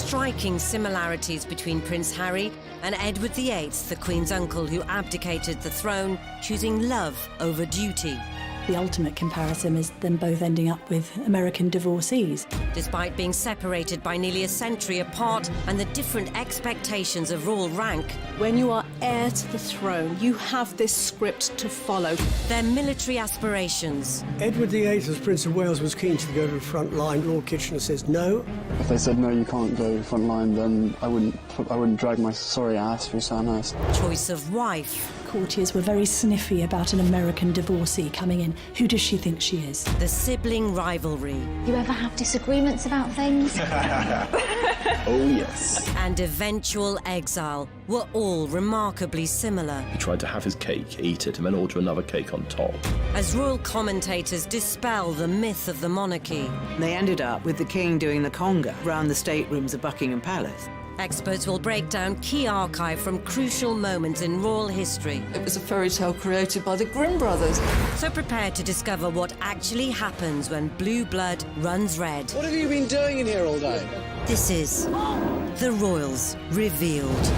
striking similarities between Prince Harry and Edward VIII, the Queen's uncle who abdicated the throne, choosing love over duty. The ultimate comparison is them both ending up with American divorcees. Despite being separated by nearly a century apart and the different expectations of royal rank, when you are heir to the throne, you have this script to follow. their military aspirations, Edward VIII, as Prince of Wales, was keen to go to the front line. Lord Kitchener says no. If they said no, you can't go front line, then I wouldn't drag my sorry ass through Sandhurst. choice of wife, Courtiers were very sniffy about an American divorcee coming in. Who does she think she is? the sibling rivalry, You ever have disagreements about things? Oh, yes. and eventual exile were all remarkably similar. He tried to have his cake, eat it, and then order another cake on top. As royal commentators dispel the myth of the monarchy, They ended up with the king doing the conga round the staterooms of Buckingham Palace. experts will break down key archive from crucial moments in royal history. It was a fairy tale created by the Grimm brothers. So prepare to discover what actually happens when blue blood runs red. What have you been doing in here all day? This is The Royals Revealed.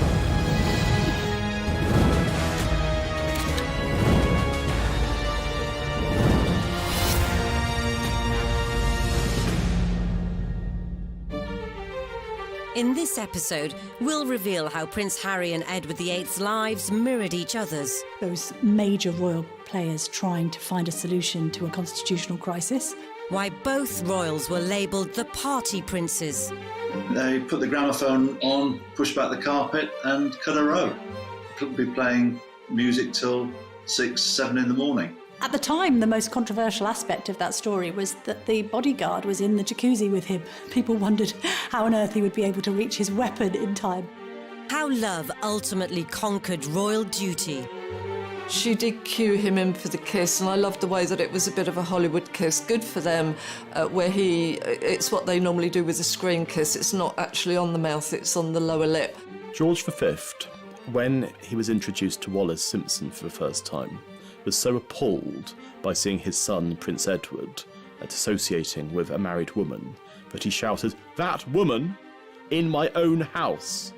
In this episode, we'll reveal how Prince Harry and Edward VIII's lives mirrored each other's, Those major royal players trying to find a solution to a constitutional crisis. why both royals were labelled the party princes, They put the gramophone on, pushed back the carpet and cut a row. Could be playing music till 6, 7 in the morning. At the time, the most controversial aspect of that story was that the bodyguard was in the jacuzzi with him. People wondered how on earth he would be able to reach his weapon in time. how love ultimately conquered royal duty, She did cue him in for the kiss, and I loved the way that it was a bit of a Hollywood kiss. Good for them, where it's what they normally do with a screen kiss. It's not actually on the mouth, it's on the lower lip. George V, when he was introduced to Wallis Simpson for the first time, was so appalled by seeing his son, Prince Edward, associating with a married woman, that he shouted, "That woman in my own house!"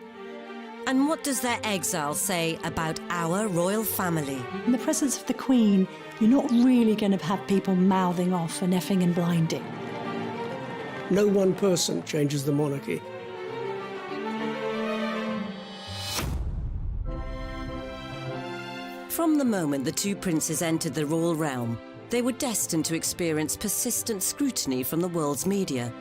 And what does their exile say about our royal family? In the presence of the Queen, you're not really going to have people mouthing off and effing and blinding. No one person changes the monarchy. From the moment the two princes entered the royal realm, they were destined to experience persistent scrutiny from the world's media.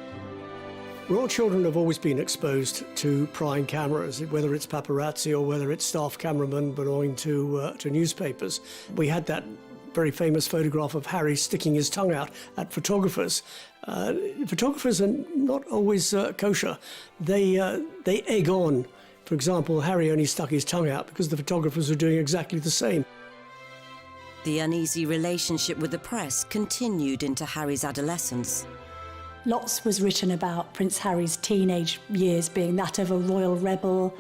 Royal children have always been exposed to prying cameras, whether it's paparazzi or whether it's staff cameramen belonging to newspapers. We had that very famous photograph of Harry sticking his tongue out at photographers. Photographers are not always kosher. They egg on. For example, Harry only stuck his tongue out because the photographers were doing exactly the same. The uneasy relationship with the press continued into Harry's adolescence. Lots was written about Prince Harry's teenage years being that of a royal rebel.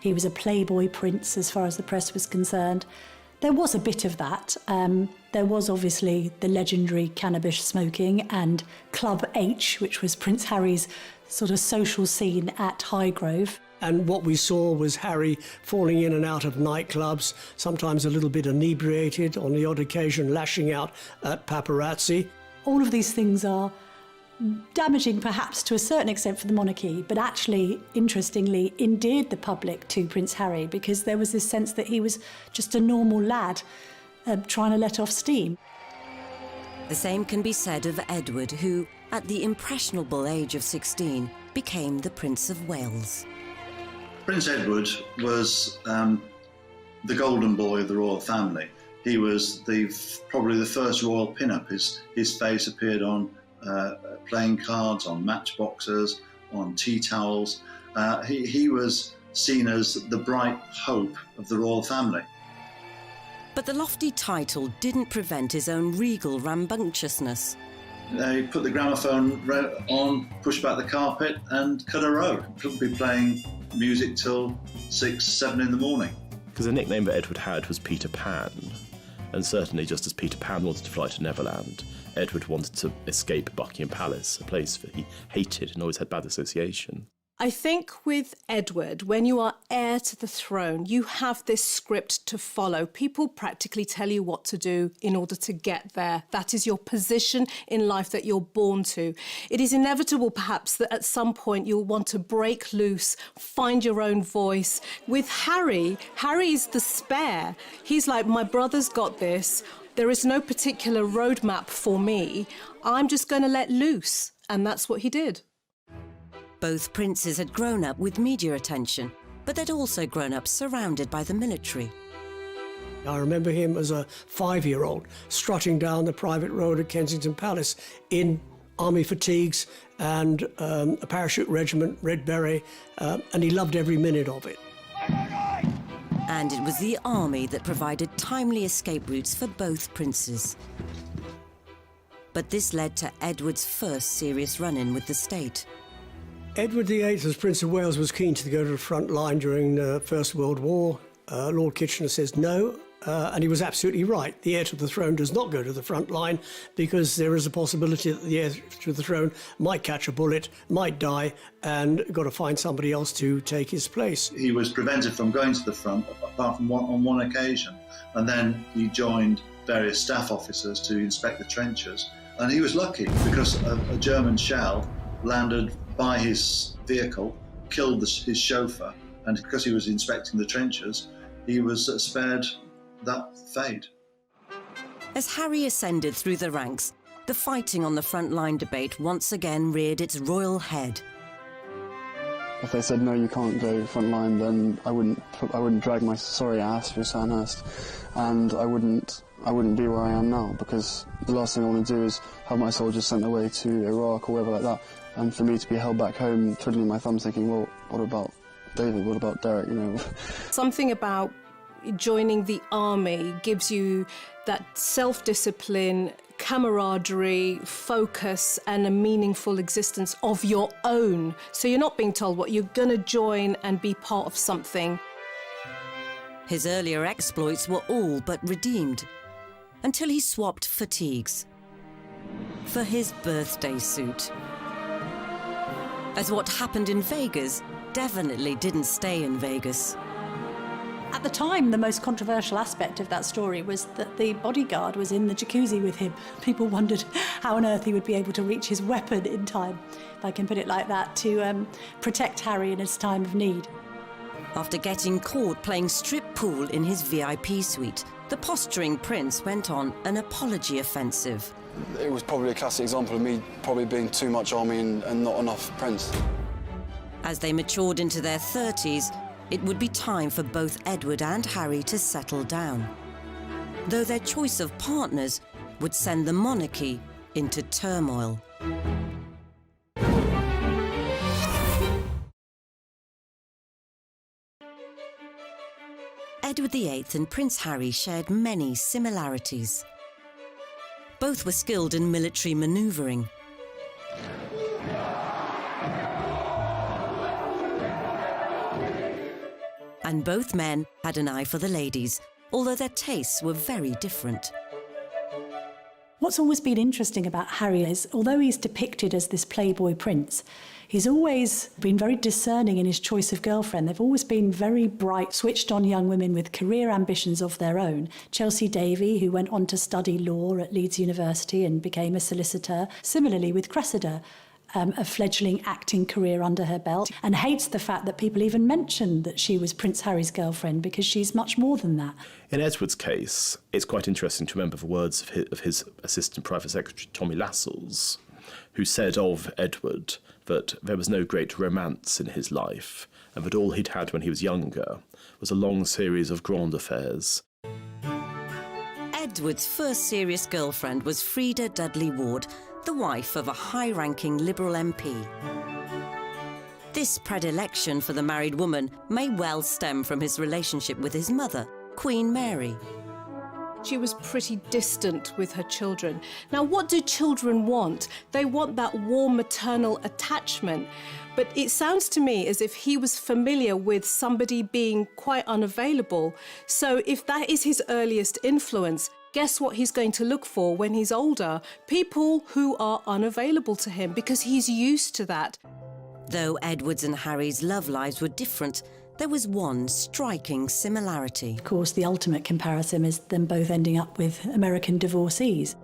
He was a playboy prince as far as the press was concerned. There was a bit of that. There was obviously the legendary cannabis smoking and Club H, which was Prince Harry's sort of social scene at Highgrove. And what we saw was Harry falling in and out of nightclubs, sometimes a little bit inebriated, on the odd occasion lashing out at paparazzi. All of these things are damaging perhaps to a certain extent for the monarchy, but actually, interestingly, endeared the public to Prince Harry because there was this sense that he was just a normal lad trying to let off steam. The same can be said of Edward, who, at the impressionable age of 16, became the Prince of Wales. Prince Edward was the golden boy of the royal family. He was probably the first royal pin-up. His face appeared on playing cards, on matchboxes, on tea towels. He was seen as the bright hope of the royal family. But the lofty title didn't prevent his own regal rambunctiousness. They put the gramophone on, pushed back the carpet and cut a row. Could be playing music till 6, 7 in the morning. Because the nickname that Edward had was Peter Pan, and certainly just as Peter Pan wanted to fly to Neverland, Edward wanted to escape Buckingham Palace, a place that he hated and always had bad association. I think with Edward, when you are heir to the throne, you have this script to follow. People practically tell you what to do in order to get there. That is your position in life that you're born to. It is inevitable, perhaps, that at some point you'll want to break loose, find your own voice. With Harry is the spare. He's like, my brother's got this. There is no particular roadmap for me. I'm just going to let loose. And that's what he did. Both princes had grown up with media attention, but they'd also grown up surrounded by the military. I remember him as a 5-year-old strutting down the private road at Kensington Palace in army fatigues and a parachute regiment, red beret, and he loved every minute of it. And it was the army that provided timely escape routes for both princes. But this led to Edward's first serious run-in with the state. Edward VIII, as Prince of Wales, was keen to go to the front line during the First World War. Lord Kitchener says no, and he was absolutely right. The heir to the throne does not go to the front line because there is a possibility that the heir to the throne might catch a bullet, might die, and got to find somebody else to take his place. He was prevented from going to the front, apart from on one occasion, and then he joined various staff officers to inspect the trenches. And he was lucky because a German shell landed by his vehicle, killed his chauffeur, and because he was inspecting the trenches, he was spared that fate. As Harry ascended through the ranks, the fighting on the front line debate once again reared its royal head. If they said no, you can't go front line, then I wouldn't drag my sorry ass through Sandhurst, and I wouldn't be where I am now, because the last thing I want to do is have my soldiers sent away to Iraq or wherever like that, and for me to be held back home, twiddling my thumbs, thinking, well, what about David? What about Derek? You know. Something about joining the army gives you that self-discipline, camaraderie, focus, and a meaningful existence of your own. So you're not being told what you're going to join and be part of something. His earlier exploits were all but redeemed, until he swapped fatigues for his birthday suit. As what happened in Vegas definitely didn't stay in Vegas. At the time, the most controversial aspect of that story was that the bodyguard was in the jacuzzi with him. People wondered how on earth he would be able to reach his weapon in time, if I can put it like that, to protect Harry in his time of need. After getting caught playing strip pool in his VIP suite, the posturing prince went on an apology offensive. It was probably a classic example of me probably being too much army and not enough prince. As they matured into their 30s, it would be time for both Edward and Harry to settle down, though their choice of partners would send the monarchy into turmoil. Edward VIII and Prince Harry shared many similarities. Both were skilled in military manoeuvring. And both men had an eye for the ladies, although their tastes were very different. What's always been interesting about Harry is, although he's depicted as this playboy prince, he's always been very discerning in his choice of girlfriend. They've always been very bright, switched-on young women with career ambitions of their own. Chelsea Davy, who went on to study law at Leeds University and became a solicitor. Similarly with Cressida, a fledgling acting career under her belt, and hates the fact that people even mention that she was Prince Harry's girlfriend, because she's much more than that. In Edward's case, it's quite interesting to remember the words of his assistant private secretary, Tommy Lascelles, who said of Edward that there was no great romance in his life, and that all he'd had when he was younger was a long series of grand affairs. Edward's first serious girlfriend was Freda Dudley Ward, the wife of a high-ranking Liberal MP. This predilection for the married woman may well stem from his relationship with his mother, Queen Mary. She was pretty distant with her children. Now, what do children want? They want that warm maternal attachment. But it sounds to me as if he was familiar with somebody being quite unavailable. So if that is his earliest influence, guess what he's going to look for when he's older? People who are unavailable to him, because he's used to that. Though Edward's and Harry's love lives were different, there was one striking similarity. Of course, the ultimate comparison is them both ending up with American divorcees.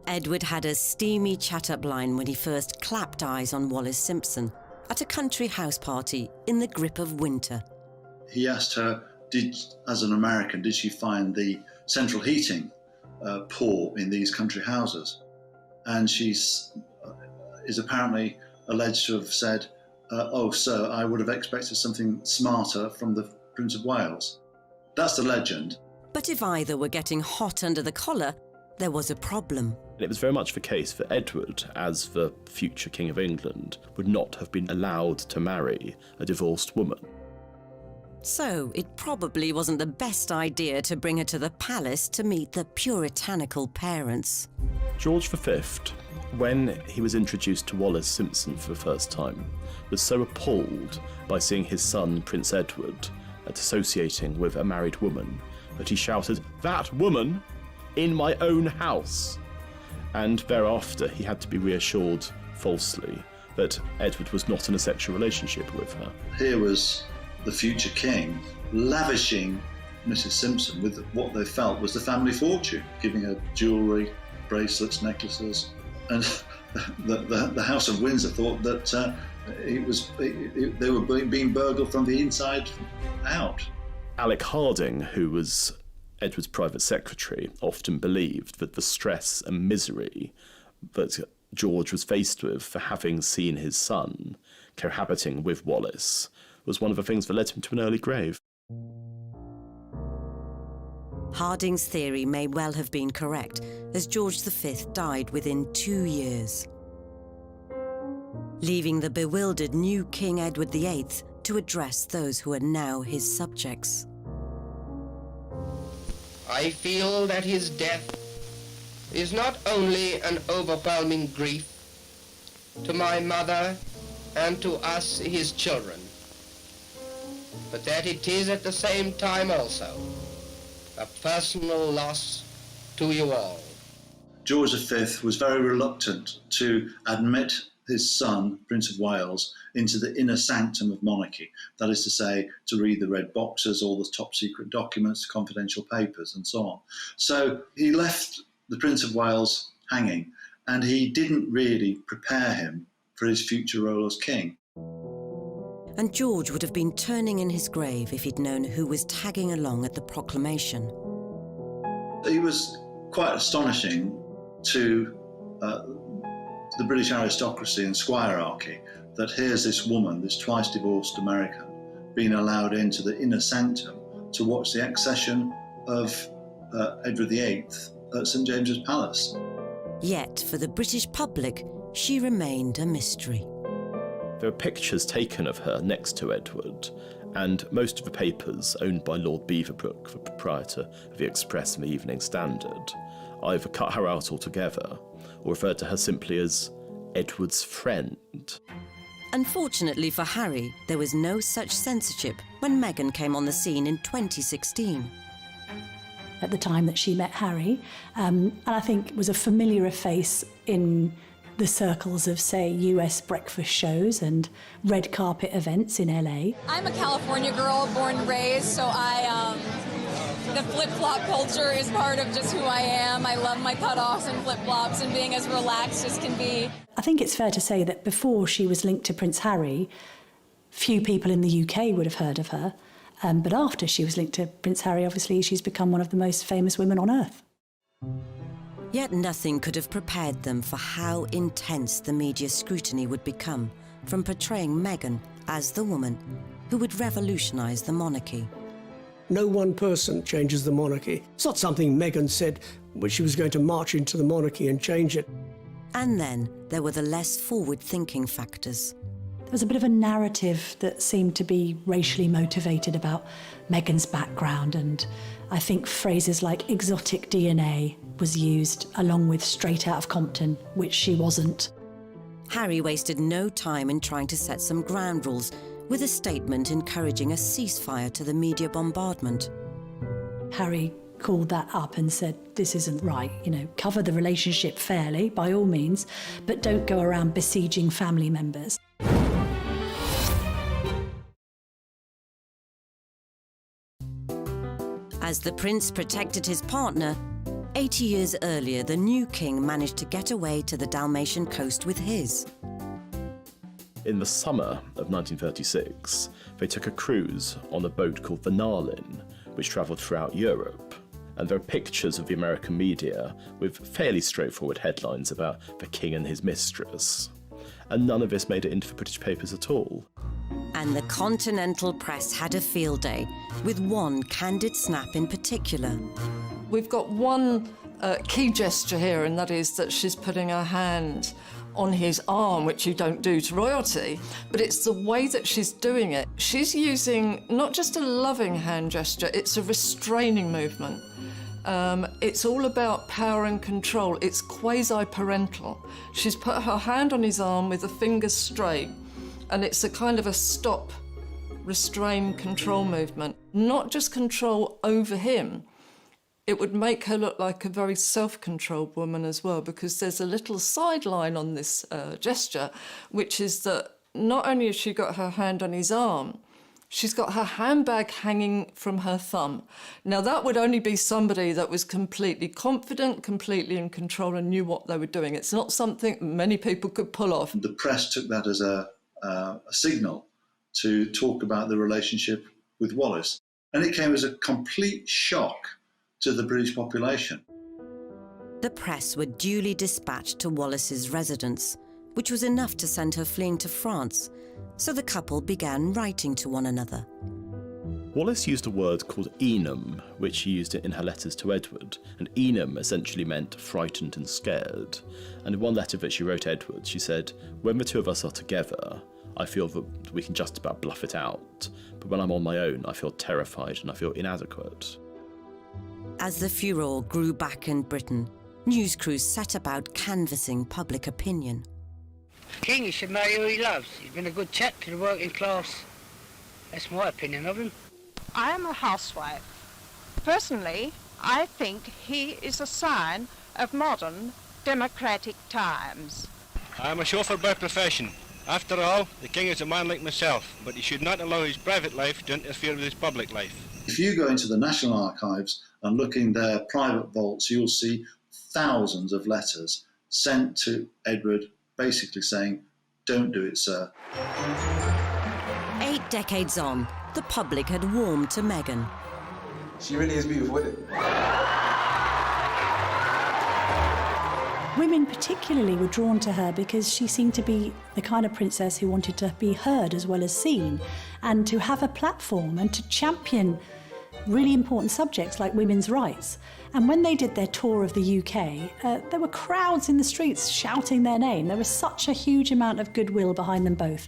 Edward had a steamy chat-up line when he first clapped eyes on Wallis Simpson at a country house party in the grip of winter. He asked her, as an American, did she find the central heating poor in these country houses? And she is apparently alleged to have said, oh, sir, I would have expected something smarter from the Prince of Wales. That's the legend. But if either were getting hot under the collar, there was a problem. It was very much the case that Edward, as the future King of England, would not have been allowed to marry a divorced woman. So it probably wasn't the best idea to bring her to the palace to meet the puritanical parents. George V, when he was introduced to Wallis Simpson for the first time, was so appalled by seeing his son, Prince Edward, associating with a married woman, that he shouted, "That woman! In my own house!" And thereafter he had to be reassured, falsely, that Edward was not in a sexual relationship with her. Here was the future king lavishing Mrs. Simpson with what they felt was the family fortune, giving her jewellery, bracelets, necklaces. And the House of Windsor thought that they were being burgled from the inside out. Alec Harding, who was Edward's private secretary, often believed that the stress and misery that George was faced with for having seen his son cohabiting with Wallis was one of the things that led him to an early grave. Harding's theory may well have been correct, as George V died within 2 years, leaving the bewildered new King Edward VIII to address those who are now his subjects. I feel that his death is not only an overwhelming grief to my mother and to us, his children, but that it is at the same time also a personal loss to you all. George V was very reluctant to admit his son, Prince of Wales, into the inner sanctum of monarchy. That is to say, to read the red boxes, all the top secret documents, confidential papers, and so on. So he left the Prince of Wales hanging, and he didn't really prepare him for his future role as king. And George would have been turning in his grave if he'd known who was tagging along at the proclamation. He was quite astonishing to the British aristocracy and squirearchy that here's this woman, this twice divorced American, being allowed into the inner sanctum to watch the accession of Edward VIII at St James's Palace. Yet, for the British public, she remained a mystery. There are pictures taken of her next to Edward, and most of the papers owned by Lord Beaverbrook, the proprietor of the Express and the Evening Standard, either cut her out altogether or referred to her simply as Edward's friend. Unfortunately for Harry, there was no such censorship when Meghan came on the scene in 2016. At the time that she met Harry, and I think was a familiar face in the circles of, say, US breakfast shows and red carpet events in LA. I'm a California girl, born and raised, so the flip-flop culture is part of just who I am. I love my cutoffs and flip-flops and being as relaxed as can be. I think it's fair to say that before she was linked to Prince Harry, few people in the UK would have heard of her. But after she was linked to Prince Harry, obviously, she's become one of the most famous women on earth. Yet nothing could have prepared them for how intense the media scrutiny would become from portraying Meghan as the woman who would revolutionise the monarchy. No one person changes the monarchy. It's not something Meghan said when she was going to march into the monarchy and change it. And then there were the less forward-thinking factors. There was a bit of a narrative that seemed to be racially motivated about Meghan's background, and I think phrases like exotic DNA was used along with straight out of Compton, which she wasn't. Harry wasted no time in trying to set some ground rules with a statement encouraging a ceasefire to the media bombardment. Harry called that up and said, this isn't right, cover the relationship fairly, by all means, but don't go around besieging family members. As the prince protected his partner, 80 years earlier, the new king managed to get away to the Dalmatian coast with his. In the summer of 1936, they took a cruise on a boat called the Narlin, which travelled throughout Europe. And there are pictures of the American media with fairly straightforward headlines about the king and his mistress. And none of this made it into the British papers at all. And the continental press had a field day, with one candid snap in particular. We've got one key gesture here, and that is that she's putting her hand on his arm, which you don't do to royalty, but it's the way that she's doing it. She's using not just a loving hand gesture, it's a restraining movement. It's all about power and control. It's quasi-parental. She's put her hand on his arm with the fingers straight, and it's a kind of a stop, restrain, control movement. Not just control over him. It would make her look like a very self-controlled woman as well, because there's a little sideline on this gesture, which is that not only has she got her hand on his arm, she's got her handbag hanging from her thumb. Now, that would only be somebody that was completely confident, completely in control and knew what they were doing. It's not something many people could pull off. The press took that as a signal to talk about the relationship with Wallis. And it came as a complete shock to the British population. The press were duly dispatched to Wallis's residence, which was enough to send her fleeing to France, so the couple began writing to one another. Wallis used a word called enum, which she used in her letters to Edward, and enum essentially meant frightened and scared. And in one letter that she wrote Edward, she said, "When the two of us are together, I feel that we can just about bluff it out, but when I'm on my own, I feel terrified and I feel inadequate." As the furore grew back in Britain, news crews set about canvassing public opinion. King, he should marry who he loves. He's been a good chap to the working class. That's my opinion of him. I am a housewife. Personally, I think he is a sign of modern democratic times. I am a chauffeur by profession. After all, the king is a man like myself, but he should not allow his private life to interfere with his public life. If you go into the National Archives and look in their private vaults, you'll see thousands of letters sent to Edward basically saying, "Don't do it, sir." 8 decades on, the public had warmed to Meghan. She really is beautiful, isn't it? Women particularly were drawn to her because she seemed to be the kind of princess who wanted to be heard as well as seen, and to have a platform and to champion really important subjects like women's rights. And when they did their tour of the UK, there were crowds in the streets shouting their name. There was such a huge amount of goodwill behind them both.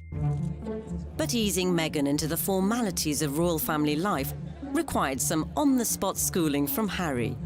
But easing Meghan into the formalities of royal family life required some on-the-spot schooling from Harry.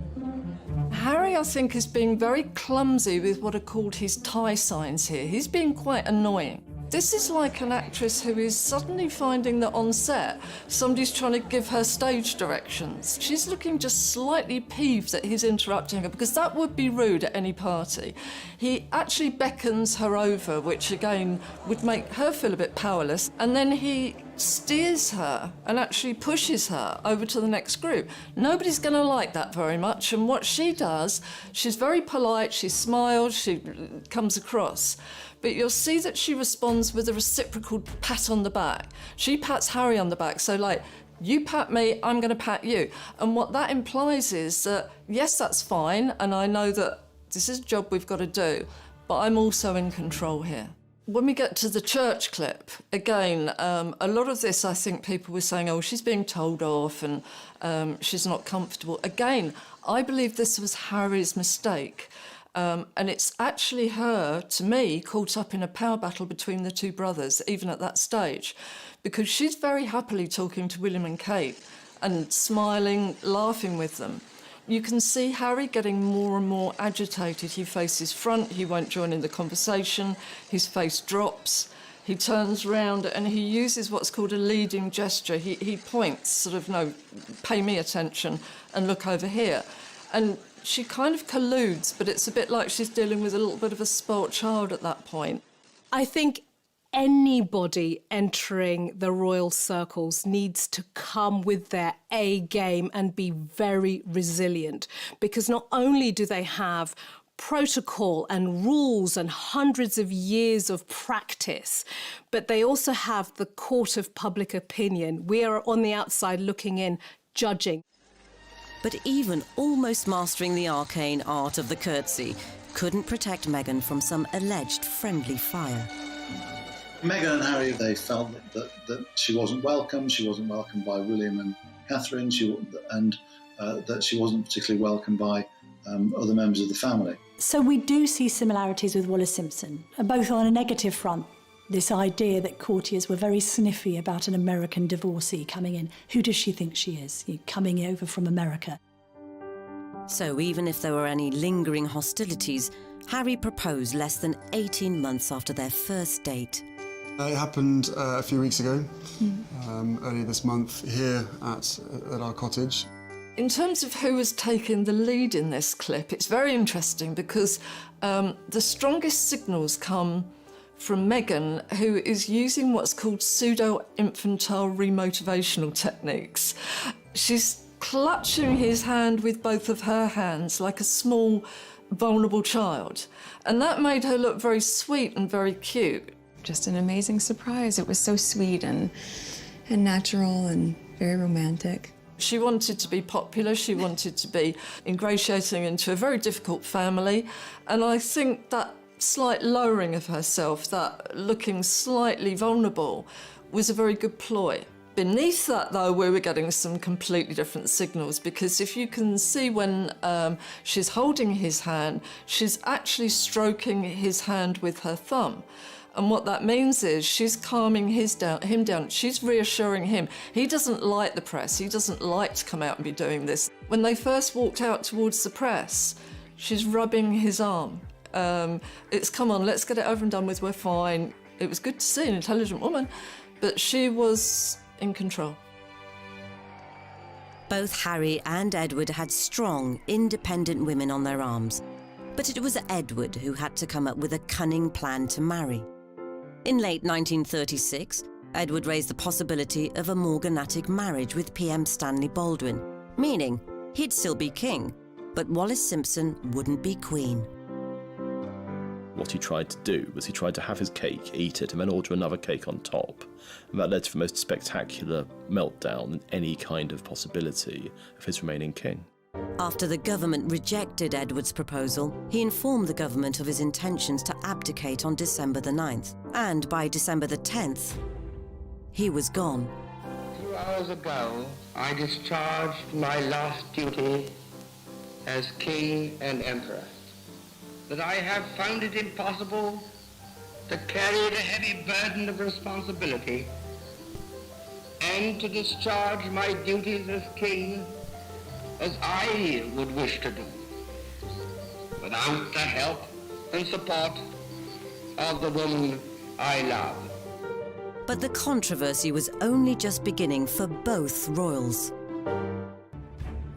Harry, I think, is being very clumsy with what are called his tie signs here. He's being quite annoying. This is like an actress who is suddenly finding that on set, somebody's trying to give her stage directions. She's looking just slightly peeved that he's interrupting her, because that would be rude at any party. He actually beckons her over, which again would make her feel a bit powerless, and then he steers her and actually pushes her over to the next group. Nobody's going to like that very much, and what she does, she's very polite, she smiles, she comes across. But you'll see that she responds with a reciprocal pat on the back. She pats Harry on the back, so like, you pat me, I'm going to pat you. And what that implies is that, yes, that's fine, and I know that this is a job we've got to do, but I'm also in control here. When we get to the church clip, again, a lot of this, I think people were saying, oh, she's being told off and she's not comfortable. Again, I believe this was Harry's mistake. And it's actually her, to me, caught up in a power battle between the two brothers, even at that stage, because she's very happily talking to William and Kate and smiling, laughing with them. You can see Harry getting more and more agitated. He faces front, he won't join in the conversation, his face drops, he turns round and he uses what's called a leading gesture. He points, sort of, no, pay me attention and look over here. And she kind of colludes, but it's a bit like she's dealing with a little bit of a spoilt child at that point. I think anybody entering the royal circles needs to come with their A game and be very resilient, because not only do they have protocol and rules and hundreds of years of practice, but they also have the court of public opinion. We are on the outside looking in, judging. But even almost mastering the arcane art of the curtsy couldn't protect Meghan from some alleged friendly fire. Meghan and Harry, they felt that she wasn't welcome. She wasn't welcomed by William and Catherine, and that she wasn't particularly welcomed by other members of the family. So we do see similarities with Wallis Simpson, both on a negative front. This idea that courtiers were very sniffy about an American divorcee coming in. Who does she think she is, coming over from America? So even if there were any lingering hostilities, Harry proposed less than 18 months after their first date. It happened a few weeks ago, earlier this month, here at our cottage. In terms of who has taken the lead in this clip, it's very interesting because the strongest signals come from Meghan, who is using what's called pseudo-infantile remotivational techniques. She's clutching his hand with both of her hands like a small, vulnerable child. And that made her look very sweet and very cute. Just an amazing surprise. It was so sweet and natural and very romantic. She wanted to be popular, she wanted to be ingratiating into a very difficult family, and I think that slight lowering of herself, that looking slightly vulnerable, was a very good ploy. Beneath that, though, we were getting some completely different signals, because if you can see when she's holding his hand, she's actually stroking his hand with her thumb. And what that means is she's calming him down. She's reassuring him. He doesn't like the press. He doesn't like to come out and be doing this. When they first walked out towards the press, she's rubbing his arm. It's, come on, let's get it over and done with, we're fine. It was good to see an intelligent woman, but she was in control. Both Harry and Edward had strong, independent women on their arms. But it was Edward who had to come up with a cunning plan to marry. In late 1936, Edward raised the possibility of a morganatic marriage with PM Stanley Baldwin, meaning he'd still be king, but Wallis Simpson wouldn't be queen. What he tried to do was he tried to have his cake, eat it, and then order another cake on top. And that led to the most spectacular meltdown in any kind of possibility of his remaining king. After the government rejected Edward's proposal, he informed the government of his intentions to abdicate on December the 9th. And by December the 10th, he was gone. 2 hours ago, I discharged my last duty as king and emperor. That I have found it impossible to carry the heavy burden of responsibility and to discharge my duties as king as I would wish to do, without the help and support of the woman I love. But the controversy was only just beginning for both royals.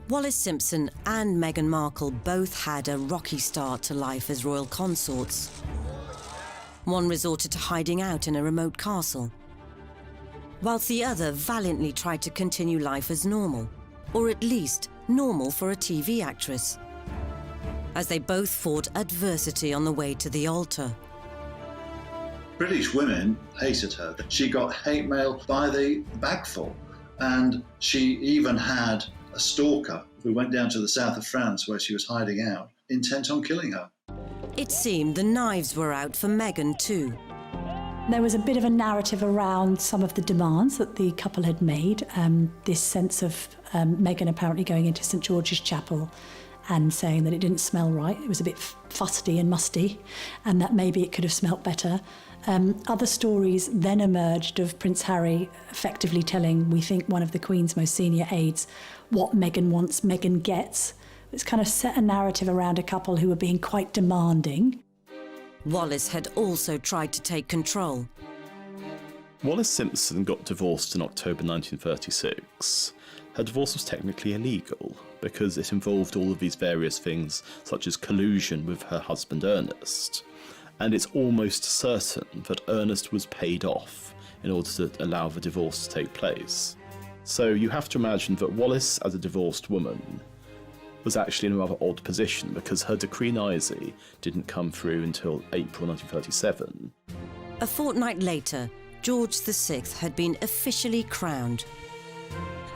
Wallis Simpson and Meghan Markle both had a rocky start to life as royal consorts. One resorted to hiding out in a remote castle, whilst the other valiantly tried to continue life as normal, or at least normal for a TV actress, as they both fought adversity on the way to the altar. British women hated her. She got hate mail by the bagful, and she even had a stalker who went down to the south of France where she was hiding out, intent on killing her. It seemed the knives were out for Meghan too. There was a bit of a narrative around some of the demands that the couple had made, this sense of Meghan apparently going into St George's Chapel and saying that it didn't smell right, it was a bit fusty and musty, and that maybe it could have smelt better. Other stories then emerged of Prince Harry effectively telling, we think, one of the Queen's most senior aides what Meghan wants, Meghan gets. It's kind of set a narrative around a couple who were being quite demanding. Wallis had also tried to take control. Wallis Simpson got divorced in October 1936. Her divorce was technically illegal because it involved all of these various things, such as collusion with her husband Ernest. and it's almost certain that Ernest was paid off in order to allow the divorce to take place. So you have to imagine that Wallis, as a divorced woman, was actually in a rather odd position because her decree nisi didn't come through until April 1937. A fortnight later, George VI had been officially crowned.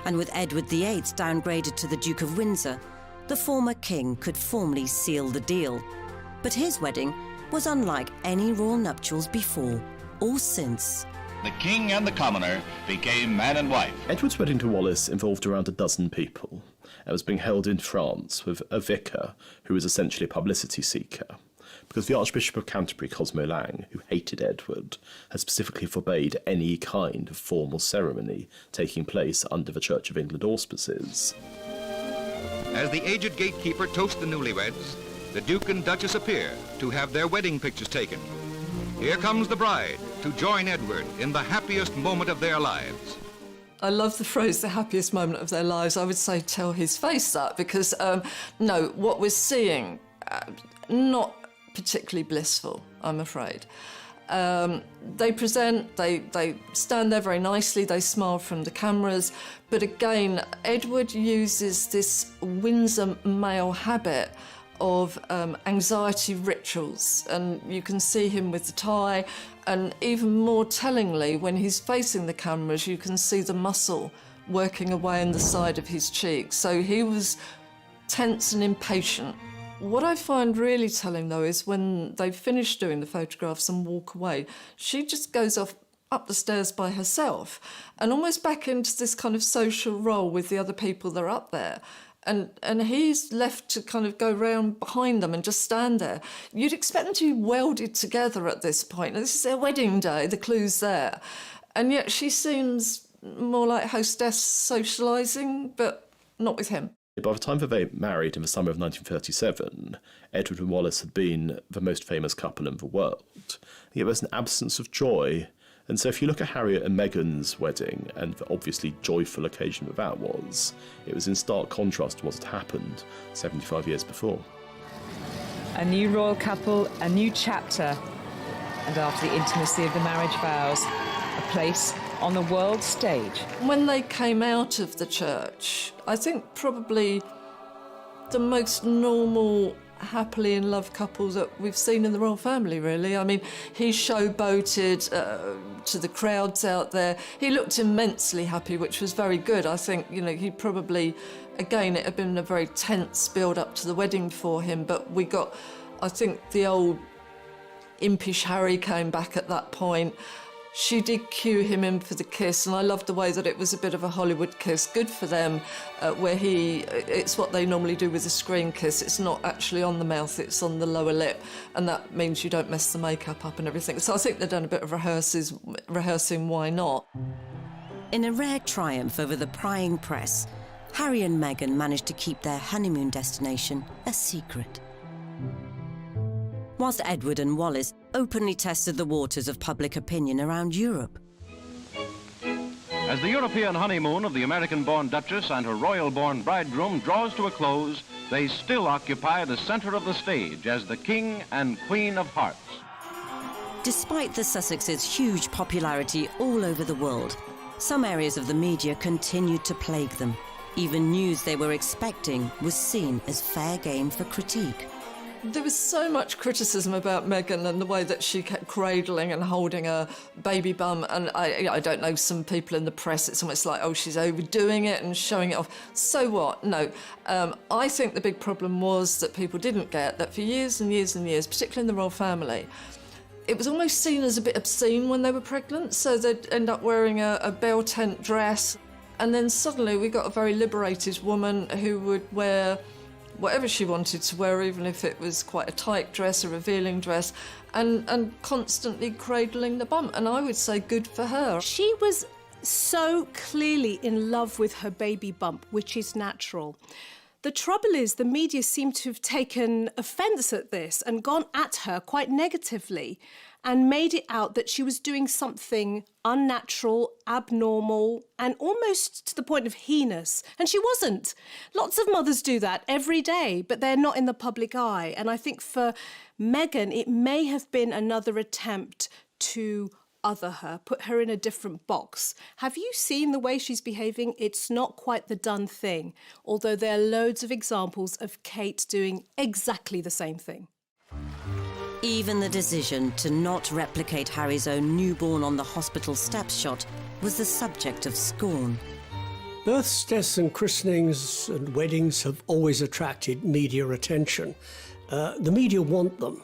And with Edward VIII downgraded to the Duke of Windsor, the former king could formally seal the deal. But his wedding was unlike any royal nuptials before or since. The king and the commoner became man and wife. Edward's wedding to Wallis involved around a dozen people. It was being held in France with a vicar who was essentially a publicity seeker, because the Archbishop of Canterbury, Cosmo Lang, who hated Edward, had specifically forbade any kind of formal ceremony taking place under the Church of England auspices. As the aged gatekeeper toasts the newlyweds, the Duke and Duchess appear to have their wedding pictures taken. Here comes the bride to join Edward in the happiest moment of their lives. I love the phrase, the happiest moment of their lives. I would say tell his face that, because, no, what we're seeing, not particularly blissful, I'm afraid. They present, they stand there very nicely, they smile from the cameras, but again, Edward uses this Windsor male habit of anxiety rituals, and you can see him with the tie, and even more tellingly, when he's facing the cameras, you can see the muscle working away on the side of his cheek. So he was tense and impatient. What I find really telling, though, is when they finish doing the photographs and walk away, she just goes off up the stairs by herself and almost back into this kind of social role with the other people that are up there. And he's left to kind of go round behind them and just stand there. You'd expect them to be welded together at this point. This is their wedding day, the clue's there. And yet she seems more like hostess socialising, but not with him. By the time that they married in the summer of 1937, Edward and Wallis had been the most famous couple in the world. Yet there's an absence of joy. And so if you look at Harriet and Meghan's wedding, and the obviously joyful occasion that was, it was in stark contrast to what had happened 75 years before. A new royal couple, a new chapter, and after the intimacy of the marriage vows, a place on the world stage. When they came out of the church, I think probably the most normal, happily in love couple that we've seen in the royal family, really. I mean, he showboated to the crowds out there. He looked immensely happy, which was very good. I think, you know, he probably, again, it had been a very tense build-up to the wedding for him, but we got, I think, the old impish Harry came back at that point. She did cue him in for the kiss, and I loved the way that it was a bit of a Hollywood kiss. Good for them, where it's what they normally do with a screen kiss. It's not actually on the mouth, it's on the lower lip, and that means you don't mess the makeup up and everything. So I think they've done a bit of rehearsing why not. In a rare triumph over the prying press, Harry and Meghan managed to keep their honeymoon destination a secret. Whilst Edward and Wallis openly tested the waters of public opinion around Europe. As the European honeymoon of the American-born Duchess and her royal-born bridegroom draws to a close, they still occupy the center of the stage as the King and Queen of Hearts. Despite the Sussexes' huge popularity all over the world, some areas of the media continued to plague them. Even news they were expecting was seen as fair game for critique. There was so much criticism about Meghan and the way that she kept cradling and holding her baby bum, and I don't know, some people in the press, it's almost like, oh, she's overdoing it and showing it off. So what? No. I think the big problem was that people didn't get that for years and years and years, particularly in the royal family, it was almost seen as a bit obscene when they were pregnant, so they'd end up wearing a bell tent dress, and then suddenly we got a very liberated woman who would wear whatever she wanted to wear, even if it was quite a tight dress, a revealing dress, and constantly cradling the bum. And I would say good for her. She was so clearly in love with her baby bump, which is natural. The trouble is the media seem to have taken offence at this and gone at her quite negatively. and made it out that she was doing something unnatural, abnormal, and almost to the point of heinous. And she wasn't. Lots of mothers do that every day, but they're not in the public eye. And I think for Meghan, it may have been another attempt to other her, put her in a different box. Have you seen the way she's behaving? It's not quite the done thing, although there are loads of examples of Kate doing exactly the same thing. Even the decision to not replicate Harry's own newborn on the hospital steps shot was the subject of scorn. Births, deaths and christenings and weddings have always attracted media attention. The media want them.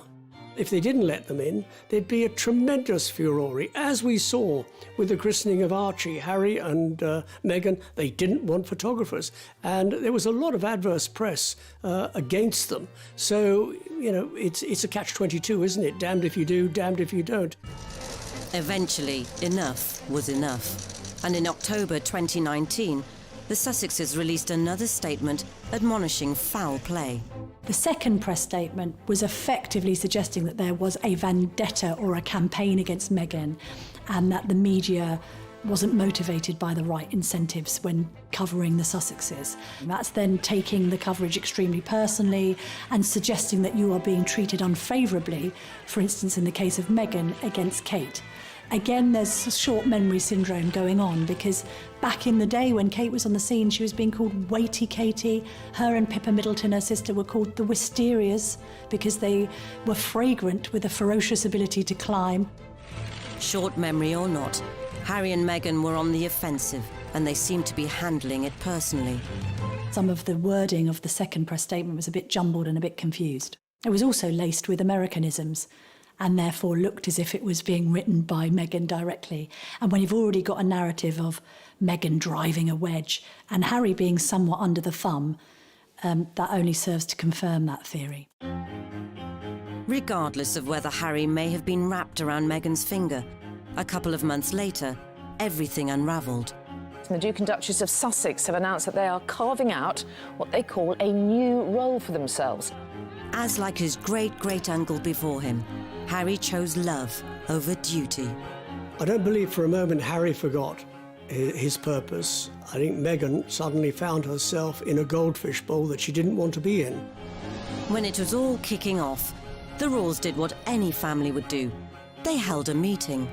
If they didn't let them in, there'd be a tremendous furore, as we saw with the christening of Archie. Harry and Meghan, they didn't want photographers, and there was a lot of adverse press against them. So, you know, it's a catch-22, isn't it? Damned if you do, damned if you don't. Eventually, enough was enough. And in October 2019, the Sussexes released another statement admonishing foul play. The second press statement was effectively suggesting that there was a vendetta or a campaign against Meghan, and that the media wasn't motivated by the right incentives when covering the Sussexes. And that's then taking the coverage extremely personally and suggesting that you are being treated unfavourably, for instance in the case of Meghan against Kate. Again, there's a short memory syndrome going on, because back in the day when Kate was on the scene, she was being called Weighty Katie. Her and Pippa Middleton, her sister, were called the Wisterias because they were fragrant with a ferocious ability to climb. Short memory or not, Harry and Meghan were on the offensive, and they seemed to be handling it personally. Some of the wording of the second press statement was a bit jumbled and a bit confused. It was also laced with Americanisms, and therefore looked as if it was being written by Meghan directly. And when you've already got a narrative of Meghan driving a wedge and Harry being somewhat under the thumb, that only serves to confirm that theory. Regardless of whether Harry may have been wrapped around Meghan's finger, a couple of months later, everything unravelled. The Duke and Duchess of Sussex have announced that they are carving out what they call a new role for themselves. As like his great-great-uncle before him, Harry chose love over duty. I don't believe for a moment Harry forgot his purpose. I think Meghan suddenly found herself in a goldfish bowl that she didn't want to be in. When it was all kicking off, the Royals did what any family would do. They held a meeting.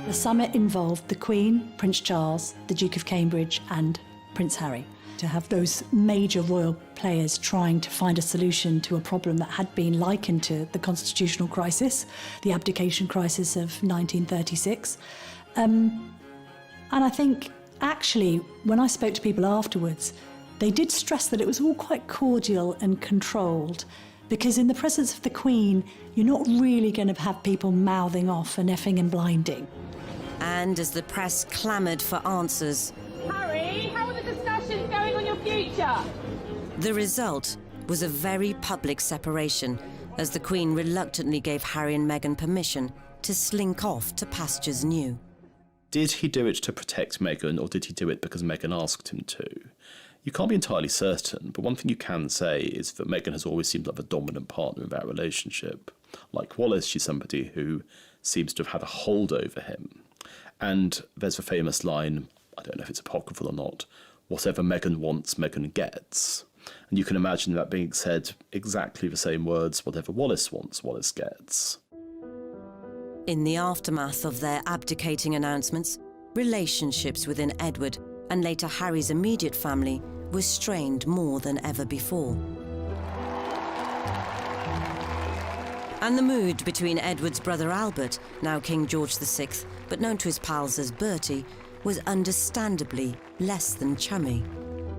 The summit involved the Queen, Prince Charles, the Duke of Cambridge and Prince Harry. To have those major royal players trying to find a solution to a problem that had been likened to the constitutional crisis, the abdication crisis of 1936. And I think, actually, when I spoke to people afterwards, they did stress that it was all quite cordial and controlled, because in the presence of the Queen, you're not really going to have people mouthing off and effing and blinding. And as the press clamoured for answers, Harry, how are the discussions going on your future? The result was a very public separation, as the Queen reluctantly gave Harry and Meghan permission to slink off to pastures new. Did he do it to protect Meghan, or did he do it because Meghan asked him to? You can't be entirely certain, but one thing you can say is that Meghan has always seemed like a dominant partner in that relationship. Like Wallis, she's somebody who seems to have had a hold over him. And there's a famous line, I don't know if it's apocryphal or not, whatever Meghan wants, Meghan gets. And you can imagine that being said exactly the same words, whatever Wallis wants, Wallis gets. In the aftermath of their abdicating announcements, relationships within Edward and later Harry's immediate family were strained more than ever before. And the mood between Edward's brother Albert, now King George VI, but known to his pals as Bertie, was understandably less than chummy.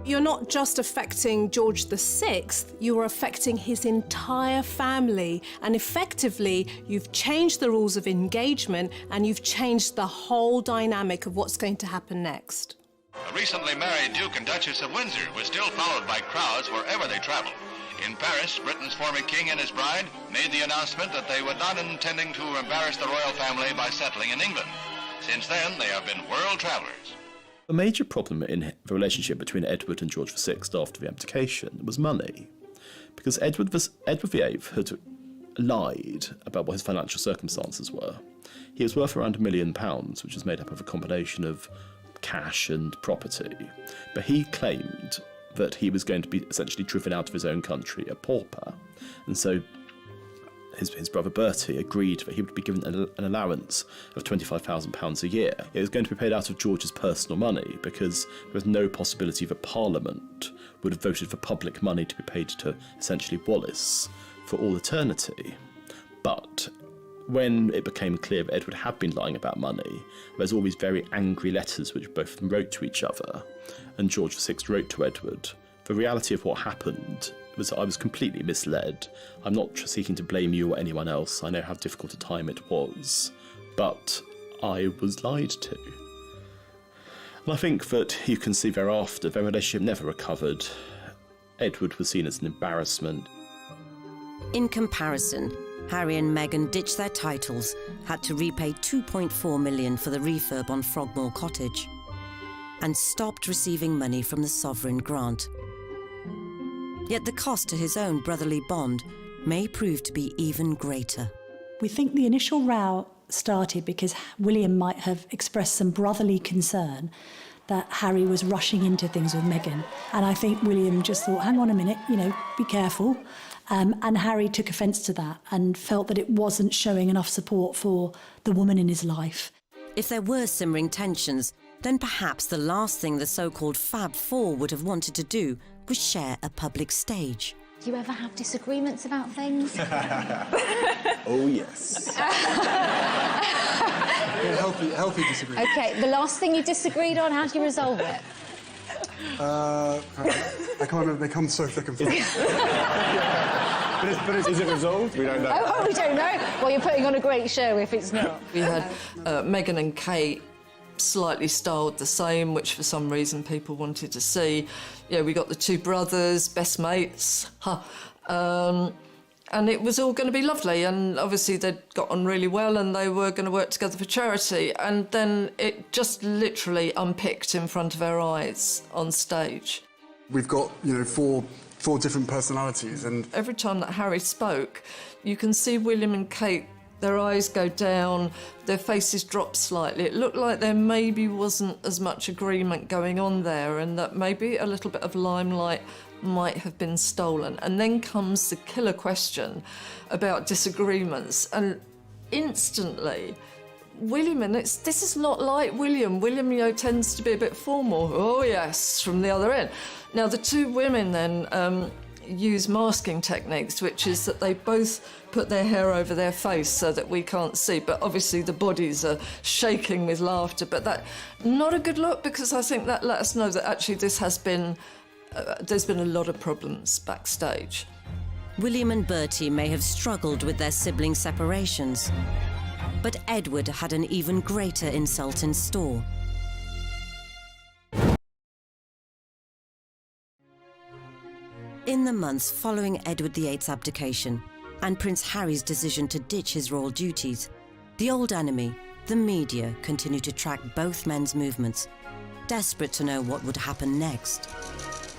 You're not just affecting George VI, you are affecting his entire family. And effectively, you've changed the rules of engagement and you've changed the whole dynamic of what's going to happen next. The recently married Duke and Duchess of Windsor was still followed by crowds wherever they traveled. In Paris, Britain's former king and his bride made the announcement that they were not intending to embarrass the royal family by settling in England. Since then, they have been world travelers. The major problem in the relationship between Edward and George VI after the abdication was money. Because Edward VIII had lied about what his financial circumstances were. He was worth around £1 million, which was made up of a combination of cash and property, but he claimed that he was going to be essentially driven out of his own country, a pauper, and so his brother Bertie agreed that he would be given an allowance of £25,000 a year. It was going to be paid out of George's personal money because there was no possibility that Parliament would have voted for public money to be paid to essentially Wallace for all eternity. But when it became clear that Edward had been lying about money, there's all these very angry letters which both of them wrote to each other, and George VI wrote to Edward. The reality of what happened was that I was completely misled. I'm not seeking to blame you or anyone else. I know how difficult a time it was, but I was lied to. And I think that you can see thereafter their relationship never recovered. Edward was seen as an embarrassment. In comparison, Harry and Meghan ditched their titles, had to repay £2.4 million for the refurb on Frogmore Cottage, and stopped receiving money from the sovereign grant. Yet the cost to his own brotherly bond may prove to be even greater. We think the initial row started because William might have expressed some brotherly concern that Harry was rushing into things with Meghan. And I think William just thought, hang on a minute, be careful. And Harry took offence to that and felt that it wasn't showing enough support for the woman in his life. If there were simmering tensions, then perhaps the last thing the so-called Fab Four would have wanted to do was share a public stage. Do you ever have disagreements about things? Oh, yes. Healthy disagreement. OK, the last thing you disagreed on, how do you resolve it? I can't remember, they come so thick and fast. But is it resolved? We don't know. Oh, we don't know. Well, you're putting on a great show if it's not. We had Meghan and Kate slightly styled the same, which for some reason people wanted to see. Yeah, we got the two brothers, best mates, and it was all going to be lovely, and obviously they'd got on really well and they were going to work together for charity, and then it just literally unpicked in front of our eyes on stage. We've got, four different personalities, and every time that Harry spoke, you can see William and Kate, their eyes go down, their faces drop slightly. It looked like there maybe wasn't as much agreement going on there, and that maybe a little bit of limelight might have been stolen. And then comes the killer question about disagreements, and instantly William, and this is not like William. William, tends to be a bit formal. Oh yes, from the other end. Now the two women then use masking techniques, which is that they both put their hair over their face so that we can't see, but obviously the bodies are shaking with laughter. But that, not a good look, because I think that let us know that actually this has been, there's been a lot of problems backstage. William and Bertie may have struggled with their sibling separations, but Edward had an even greater insult in store. In the months following Edward VIII's abdication and Prince Harry's decision to ditch his royal duties, the old enemy, the media, continued to track both men's movements, desperate to know what would happen next.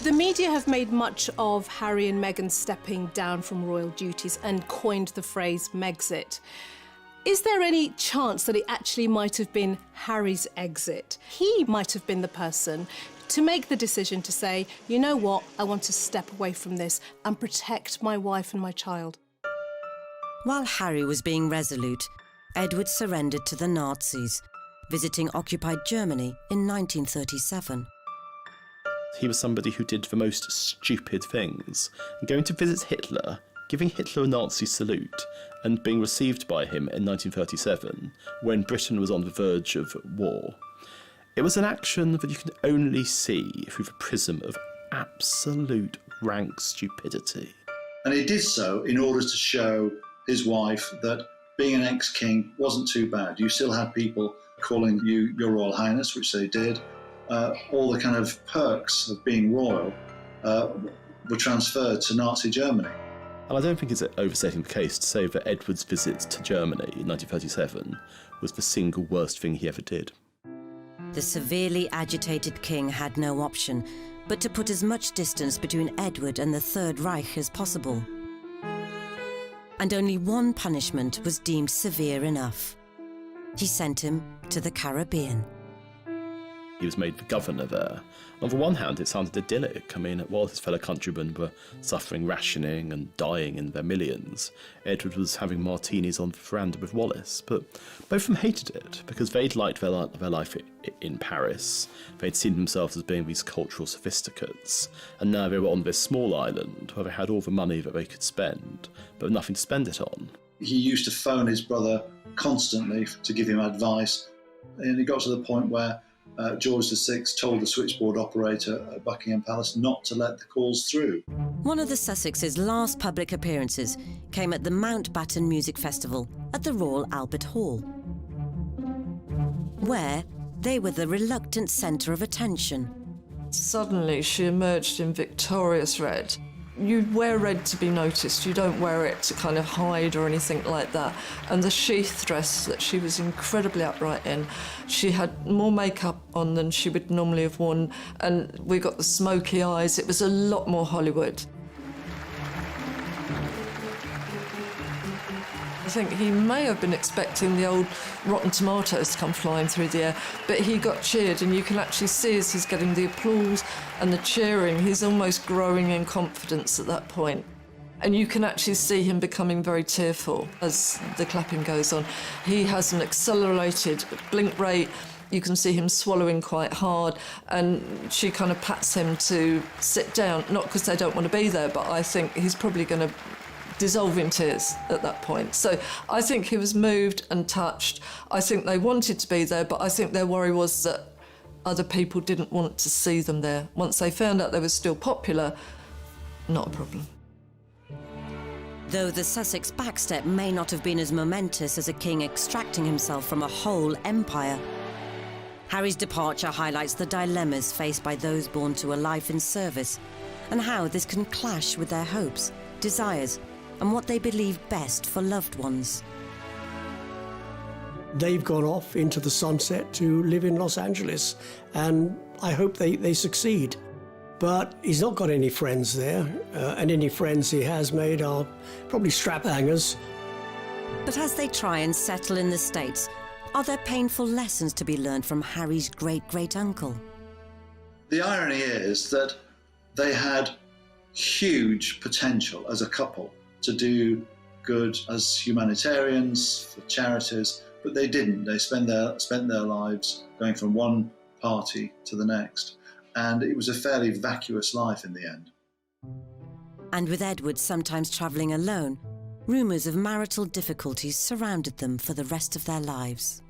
The media have made much of Harry and Meghan stepping down from royal duties and coined the phrase Megxit. Is there any chance that it actually might have been Harry's exit? He might have been the person to make the decision to say, you know what, I want to step away from this and protect my wife and my child. While Harry was being resolute, Edward surrendered to the Nazis, visiting occupied Germany in 1937. He was somebody who did the most stupid things, going to visit Hitler, giving Hitler a Nazi salute, and being received by him in 1937, when Britain was on the verge of war. It was an action that you can only see through the prism of absolute rank stupidity. And he did so in order to show his wife that being an ex-king wasn't too bad. You still had people calling you Your Royal Highness, which they did. All the kind of perks of being royal were transferred to Nazi Germany. And I don't think it's overstating the case to say that Edward's visit to Germany in 1937 was the single worst thing he ever did. The severely agitated king had no option but to put as much distance between Edward and the Third Reich as possible. And only one punishment was deemed severe enough. He sent him to the Caribbean. He was made the governor there. On the one hand, it sounded idyllic. I mean, while his fellow countrymen were suffering rationing and dying in their millions, Edward was having martinis on the veranda with Wallis. But both of them hated it, because they'd liked their life in Paris. They'd seen themselves as being these cultural sophisticates, and now they were on this small island where they had all the money that they could spend, but nothing to spend it on. He used to phone his brother constantly to give him advice, and it got to the point where George VI told the switchboard operator at Buckingham Palace not to let the calls through. One of the Sussexes' last public appearances came at the Mountbatten Music Festival at the Royal Albert Hall, where they were the reluctant centre of attention. Suddenly she emerged in victorious red. You wear red to be noticed, you don't wear it to kind of hide or anything like that. And the sheath dress that she was incredibly upright in, she had more makeup on than she would normally have worn, and we got the smoky eyes. It was a lot more Hollywood. I think he may have been expecting the old rotten tomatoes to come flying through the air, but he got cheered, and you can actually see as he's getting the applause and the cheering, he's almost growing in confidence at that point. And you can actually see him becoming very tearful as the clapping goes on. He has an accelerated blink rate. You can see him swallowing quite hard, and she kind of pats him to sit down, not because they don't want to be there, but I think he's probably going to dissolve in tears at that point. So I think he was moved and touched. I think they wanted to be there, but I think their worry was that other people didn't want to see them there. Once they found out they were still popular, not a problem. Though the Sussex backstep may not have been as momentous as a king extracting himself from a whole empire, Harry's departure highlights the dilemmas faced by those born to a life in service, and how this can clash with their hopes, desires, and what they believe best for loved ones. They've gone off into the sunset to live in Los Angeles, and I hope they succeed. But he's not got any friends there, and any friends he has made are probably strap hangers. But as they try and settle in the States, are there painful lessons to be learned from Harry's great-great-uncle? The irony is that they had huge potential as a couple to do good as humanitarians, for charities, but they didn't. They spent their lives going from one party to the next, and it was a fairly vacuous life in the end. And with Edward sometimes travelling alone, rumours of marital difficulties surrounded them for the rest of their lives.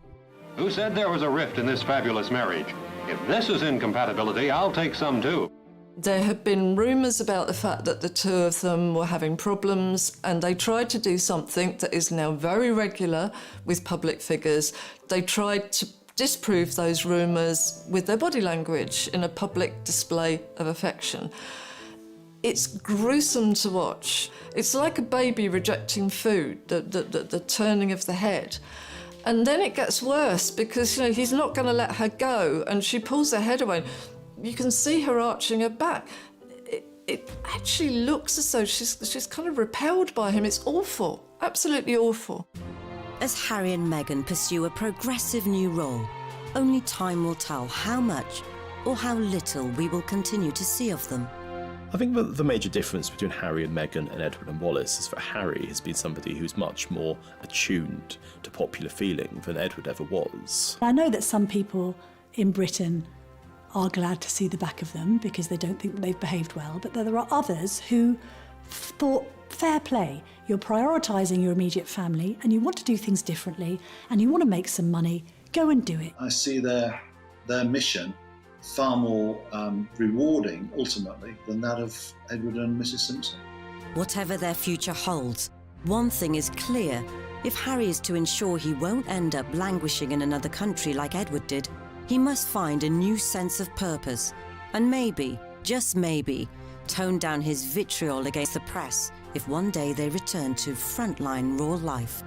Who said there was a rift in this fabulous marriage? If this is incompatibility, I'll take some too. There had been rumours about the fact that the two of them were having problems, and they tried to do something that is now very regular with public figures. They tried to disprove those rumours with their body language in a public display of affection. It's gruesome to watch. It's like a baby rejecting food, the turning of the head. And then it gets worse because, you know, he's not going to let her go, and she pulls her head away. You can see her arching her back. It actually looks as though she's kind of repelled by him. It's awful, absolutely awful. As Harry and Meghan pursue a progressive new role, only time will tell how much or how little we will continue to see of them. I think that the major difference between Harry and Meghan and Edward and Wallis is that Harry has been somebody who's much more attuned to popular feeling than Edward ever was. I know that some people in Britain are glad to see the back of them because they don't think that they've behaved well, but there are others who thought, fair play, you're prioritising your immediate family and you want to do things differently and you want to make some money, go and do it. I see their mission far more rewarding, ultimately, than that of Edward and Mrs. Simpson. Whatever their future holds, one thing is clear. If Harry is to ensure he won't end up languishing in another country like Edward did, he must find a new sense of purpose and maybe, just maybe, tone down his vitriol against the press if one day they return to frontline royal life.